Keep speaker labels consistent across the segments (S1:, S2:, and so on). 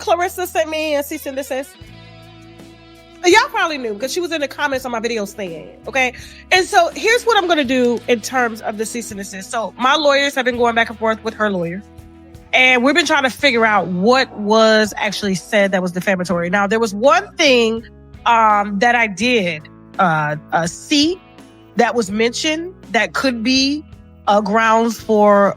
S1: Claressa sent me a cease and desist? Y'all probably knew because she was in the comments on my video saying it, okay? And so here's what I'm going to do in terms of the cease and desist. So my lawyers have been going back and forth with her lawyer. And we've been trying to figure out what was actually said that was defamatory. Now, there was one thing that I did see that was mentioned that could be grounds for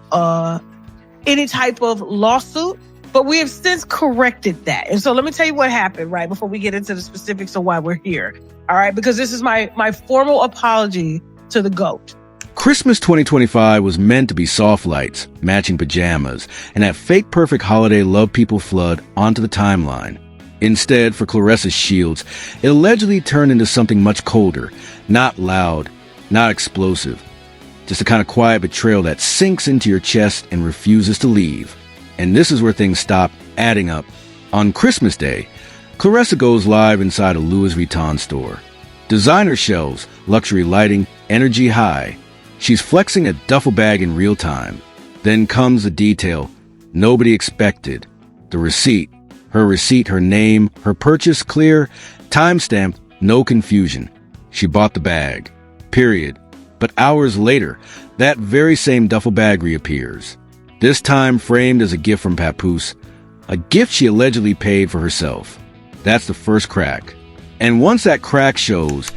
S1: any type of lawsuit. But we have since corrected that. And so let me tell you what happened, right, before we get into the specifics of why we're here. All right, because this is my formal apology to the GOAT.
S2: Christmas 2025 was meant to be soft lights, matching pajamas, and that fake perfect holiday love people flood onto the timeline. Instead, for Claressa's shields, it allegedly turned into something much colder, not loud, not explosive. Just a kind of quiet betrayal that sinks into your chest and refuses to leave. And this is where things stop adding up. On Christmas Day, Claressa goes live inside a Louis Vuitton store. Designer shelves, luxury lighting, energy high. She's flexing a duffel bag in real time. Then comes the detail nobody expected. The receipt. Her receipt, her name, her purchase clear, timestamped, no confusion. She bought the bag. Period. But hours later, that very same duffel bag reappears. This time framed as a gift from Papoose, a gift she allegedly paid for herself. That's the first crack. And once that crack shows,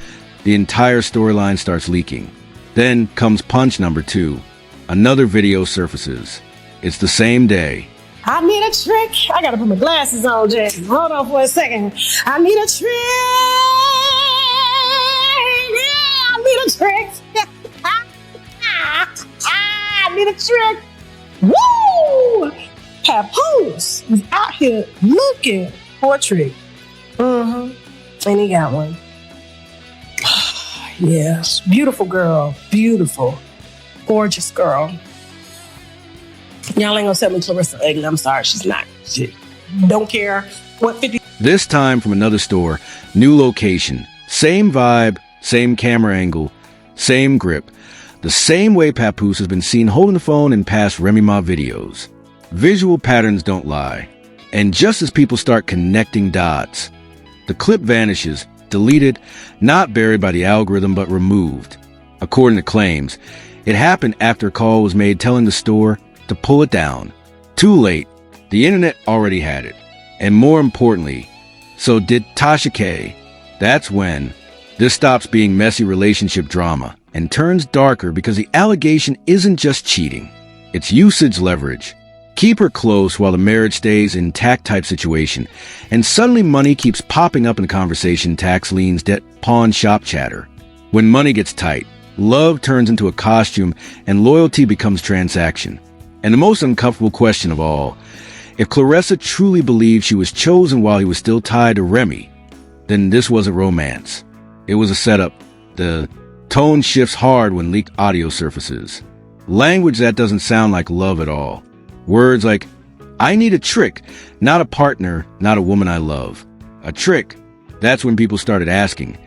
S2: the entire storyline starts leaking. Then comes punch number 2. Another video surfaces. It's the same day.
S1: I need a trick. I gotta put my glasses on, Jay. Hold on for a second. I need a trick. Yeah, I need a trick. I need a trick. Woo! Papoose is out here looking for a trick. And he got one. Yes, beautiful girl. Beautiful. Gorgeous girl. Y'all ain't gonna tell me Claressa ugly. I'm sorry, she's not. She don't care what 50.
S2: This time from another store, new location, same vibe, same camera angle, same grip. The same way Papoose has been seen holding the phone in past Remy Ma videos. Visual patterns don't lie. And just as people start connecting dots, the clip vanishes, deleted, not buried by the algorithm, but removed. According to claims, it happened after a call was made telling the store to pull it down. Too late. The internet already had it. And more importantly, so did Tasha K. That's when this stops being messy relationship drama and turns darker because the allegation isn't just cheating. It's usage leverage. Keep her close while the marriage stays intact type situation. And suddenly money keeps popping up in the conversation, tax liens, debt, pawn shop chatter. When money gets tight, love turns into a costume and loyalty becomes transaction. And the most uncomfortable question of all, if Claressa truly believed she was chosen while he was still tied to Remy, then this wasn't romance. It was a setup. The tone shifts hard when leaked audio surfaces. Language that doesn't sound like love at all. Words like, I need a trick, not a partner, not a woman I love. A trick. That's when people started asking,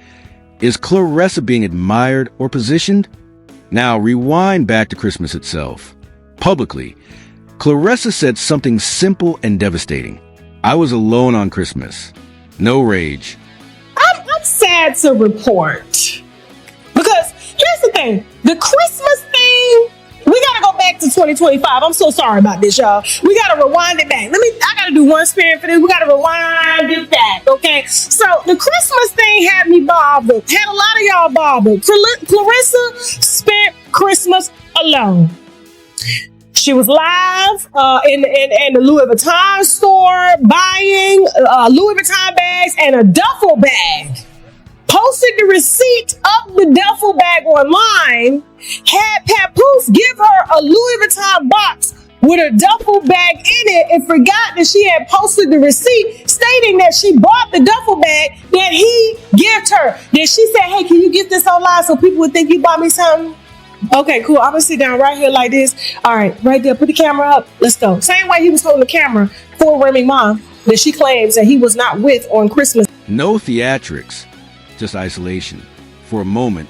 S2: is Claressa being admired or positioned? Now rewind back to Christmas itself. Publicly, Claressa said something simple and devastating. I was alone on Christmas. No rage.
S1: I'm sad to report. Because here's the thing. The Christmas thing, we gotta go back to 2025. I'm so sorry about this, y'all. We gotta rewind it back. I gotta do one spin for this. We gotta rewind it back, okay? So the Christmas thing had me bothered. Had a lot of y'all bothered. Claressa spent Christmas alone. She was live in the Louis Vuitton store buying Louis Vuitton bags and a duffel bag. Posted the receipt of the duffel bag online, had Papoose give her a Louis Vuitton box with a duffel bag in it and forgot that she had posted the receipt stating that she bought the duffel bag that he gave her. Then she said, hey, can you get this online so people would think you bought me something? Okay, cool. I'm gonna sit down right here like this. All right, right there. Put the camera up. Let's go. Same way he was holding the camera for Remy Ma that she claims that he was not with on Christmas.
S2: No theatrics, just isolation. For a moment,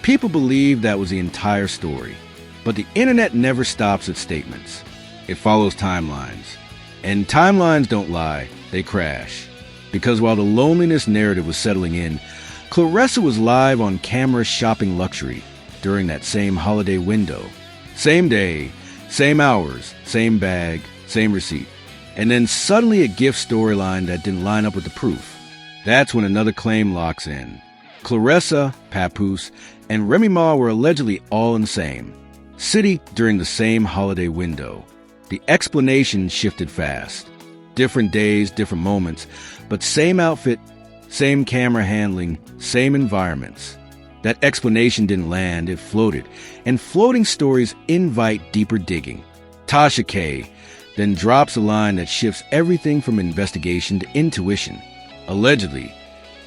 S2: people believed that was the entire story. But the internet never stops at statements. It follows timelines. And timelines don't lie, they crash. Because while the loneliness narrative was settling in, Claressa was live on camera shopping luxury during that same holiday window. Same day, same hours, same bag, same receipt. And then suddenly a gift storyline that didn't line up with the proof. That's when another claim locks in. Claressa, Papoose, and Remy Ma were allegedly all in the same city during the same holiday window. The explanation shifted fast. Different days, different moments, but same outfit, same camera handling, same environments. That explanation didn't land, it floated. And floating stories invite deeper digging. Tasha K. then drops a line that shifts everything from investigation to intuition. Allegedly,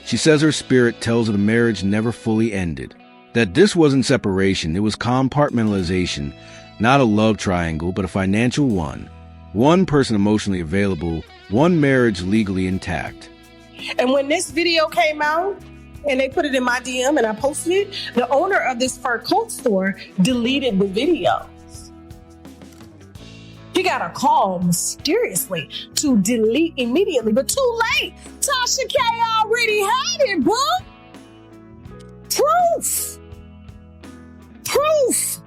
S2: she says her spirit tells her the marriage never fully ended. That this wasn't separation, it was compartmentalization, not a love triangle, but a financial one. One person emotionally available, one marriage legally intact.
S1: And when this video came out, and they put it in my DM and I posted it, the owner of this fur coat store deleted the videos. He got a call mysteriously to delete immediately, but too late. Tasha K already had it, bro. Proof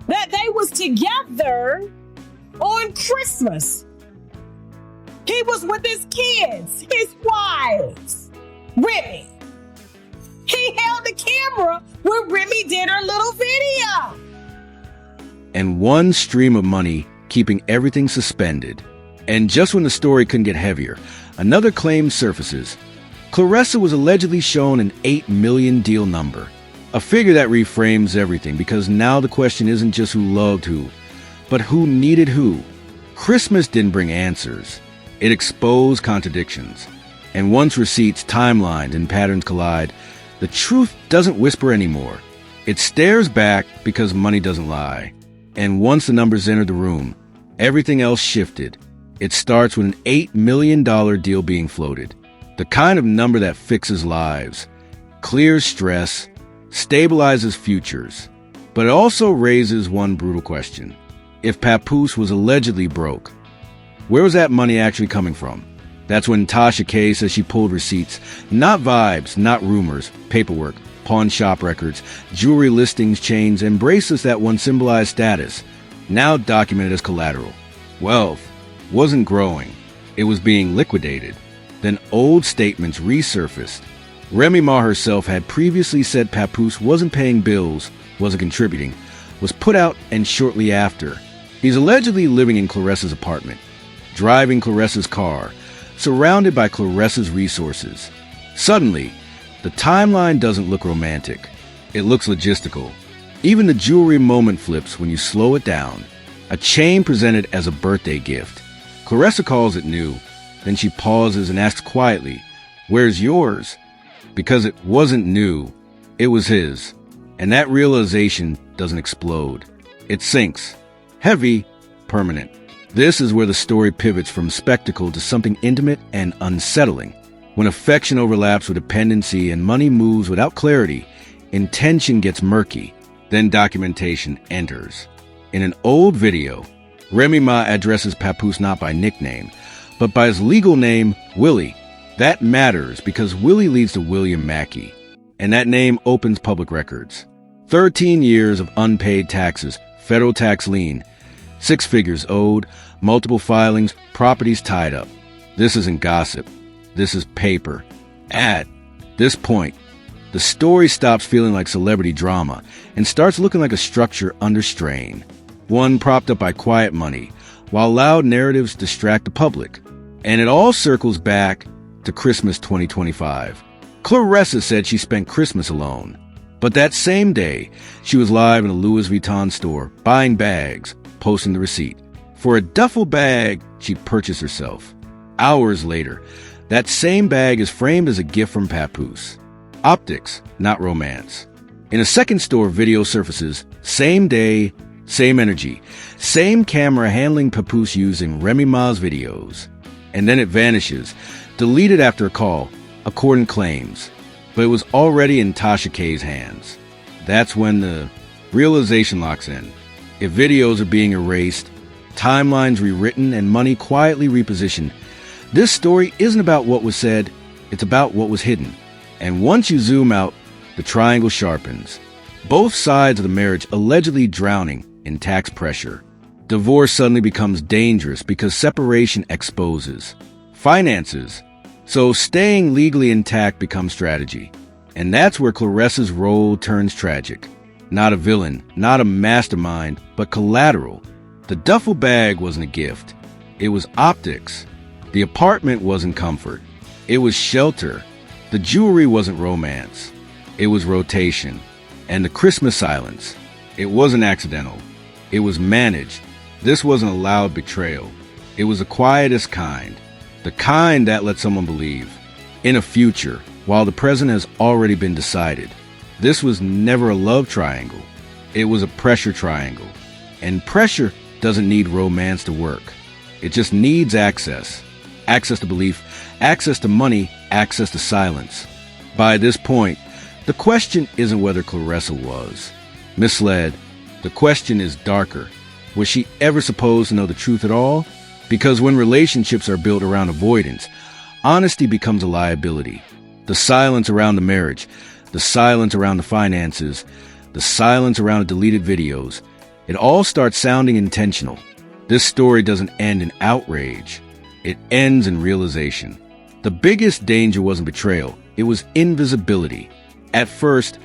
S1: that they was together on Christmas. He was with his kids, his wives, Remy. He held the camera when Remy did her little video.
S2: And one stream of money keeping everything suspended. And just when the story couldn't get heavier, another claim surfaces. Claressa was allegedly shown an $8 million deal number. A figure that reframes everything, because now the question isn't just who loved who, but who needed who. Christmas didn't bring answers. It exposed contradictions. And once receipts, timelines, and patterns collide, the truth doesn't whisper anymore. It stares back because money doesn't lie. And once the numbers entered the room, everything else shifted. It starts with an $8 million deal being floated. The kind of number that fixes lives, clears stress, stabilizes futures. But it also raises one brutal question. If Papoose was allegedly broke, where was that money actually coming from? That's when Tasha K says she pulled receipts. Not vibes, not rumors, paperwork, pawn shop records, jewelry listings, chains, and bracelets that once symbolized status, now documented as collateral. Wealth wasn't growing. It was being liquidated. Then old statements resurfaced. Remy Ma herself had previously said Papoose wasn't paying bills, wasn't contributing, was put out, and shortly after, he's allegedly living in Claressa's apartment, driving Claressa's car, surrounded by Claressa's resources. Suddenly, the timeline doesn't look romantic. It looks logistical. Even the jewelry moment flips when you slow it down. A chain presented as a birthday gift. Claressa calls it new. Then she pauses and asks quietly, "Where's yours?" Because it wasn't new. It was his. And that realization doesn't explode. It sinks. Heavy, permanent. This is where the story pivots from spectacle to something intimate and unsettling. When affection overlaps with dependency and money moves without clarity, intention gets murky. Then documentation enters. In an old video, Remy Ma addresses Papoose not by nickname, but by his legal name, Willie. That matters because Willie leads to William Mackey, and that name opens public records. 13 years of unpaid taxes, federal tax lien, 6 figures owed, multiple filings, properties tied up. This isn't gossip. This is paper. At this point, the story stops feeling like celebrity drama and starts looking like a structure under strain. One propped up by quiet money, while loud narratives distract the public. And it all circles back to Christmas 2025. Claressa said she spent Christmas alone. But that same day, she was live in a Louis Vuitton store, buying bags, posting the receipt. For a duffel bag she'd purchased herself. Hours later, that same bag is framed as a gift from Papoose. Optics, not romance. In a second store, video surfaces, same day, same energy, same camera handling Papoose using Remy Ma's videos. And then it vanishes, deleted after a call, according claims. But it was already in Tasha K's hands. That's when the realization locks in. If videos are being erased, timelines rewritten, and money quietly repositioned. This story isn't about what was said, it's about what was hidden. And once you zoom out, the triangle sharpens. Both sides of the marriage allegedly drowning in tax pressure. Divorce suddenly becomes dangerous because separation exposes finances. So staying legally intact becomes strategy. And that's where Claressa's role turns tragic. Not a villain, not a mastermind, but collateral. The duffel bag wasn't a gift. It was optics. The apartment wasn't comfort. It was shelter. The jewelry wasn't romance. It was rotation. And the Christmas silence. It wasn't accidental. It was managed. This wasn't a loud betrayal. It was the quietest kind. The kind that lets someone believe in a future while the present has already been decided. This was never a love triangle. It was a pressure triangle. And pressure doesn't need romance to work. It just needs access. Access to belief, access to money, access to silence. By this point, the question isn't whether Claressa was misled. The question is darker. Was she ever supposed to know the truth at all? Because when relationships are built around avoidance, honesty becomes a liability. The silence around the marriage, the silence around the finances, the silence around the deleted videos, it all starts sounding intentional. This story doesn't end in outrage. It ends in realization. The biggest danger wasn't betrayal. It was invisibility. At first,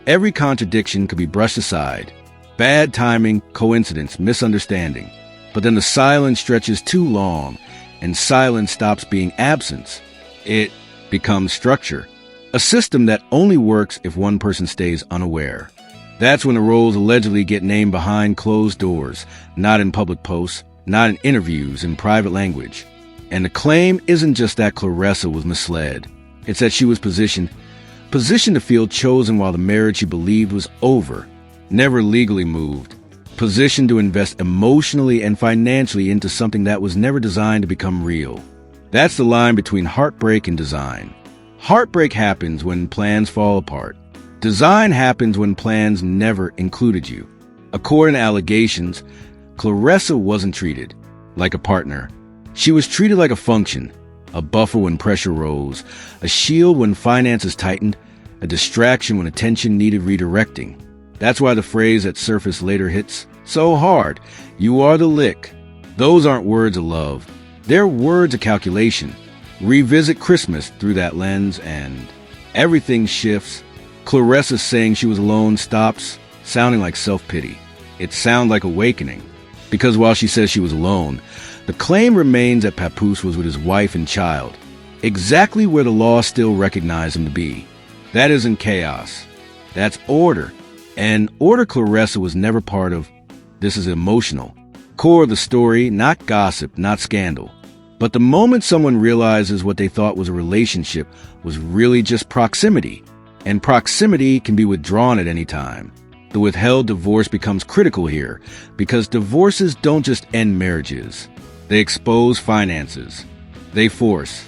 S2: every contradiction could be brushed aside. Bad timing, coincidence, misunderstanding. But then the silence stretches too long, and silence stops being absence. It becomes structure. A system that only works if one person stays unaware. That's when the roles allegedly get named behind closed doors, not in public posts, not in interviews, in private language. And the claim isn't just that Claressa was misled. It's that she was positioned to feel chosen while the marriage she believed was over, never legally moved. Positioned to invest emotionally and financially into something that was never designed to become real. That's the line between heartbreak and design. Heartbreak happens when plans fall apart. Design happens when plans never included you. According to allegations, Claressa wasn't treated like a partner. She was treated like a function, a buffer when pressure rose, a shield when finances tightened, a distraction when attention needed redirecting. That's why the phrase that surfaced later hits so hard. You are the lick. Those aren't words of love. They're words of calculation. Revisit Christmas through that lens and everything shifts. Claressa saying she was alone stops sounding like self-pity. It sounds like awakening. Because while she says she was alone, the claim remains that Papoose was with his wife and child, exactly where the law still recognized him to be. That isn't chaos. That's order. And order Claressa was never part of. This is emotional. Core of the story, not gossip, not scandal. But the moment someone realizes what they thought was a relationship was really just proximity. And proximity can be withdrawn at any time. The withheld divorce becomes critical here because divorces don't just end marriages. They expose finances. They force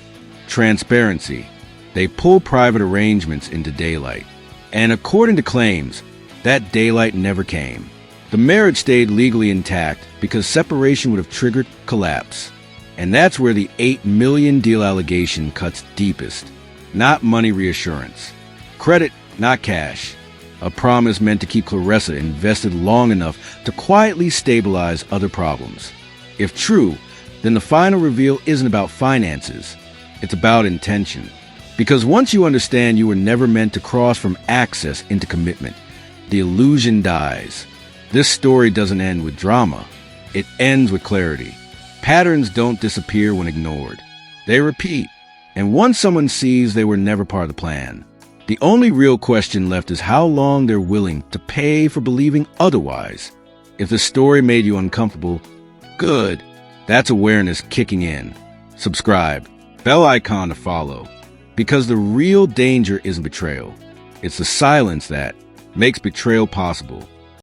S2: transparency. They pull private arrangements into daylight. And according to claims, that daylight never came. The marriage stayed legally intact because separation would have triggered collapse. And that's where the $8 million deal allegation cuts deepest. Not money reassurance. Credit, not cash. A promise meant to keep Claressa invested long enough to quietly stabilize other problems. If true, then the final reveal isn't about finances. It's about intention. Because once you understand you were never meant to cross from access into commitment, the illusion dies. This story doesn't end with drama. It ends with clarity. Patterns don't disappear when ignored. They repeat. And once someone sees they were never part of the plan, the only real question left is how long they're willing to pay for believing otherwise. If the story made you uncomfortable, good. That's awareness kicking in. Subscribe. Bell icon to follow. Because the real danger isn't betrayal. It's the silence that makes betrayal possible.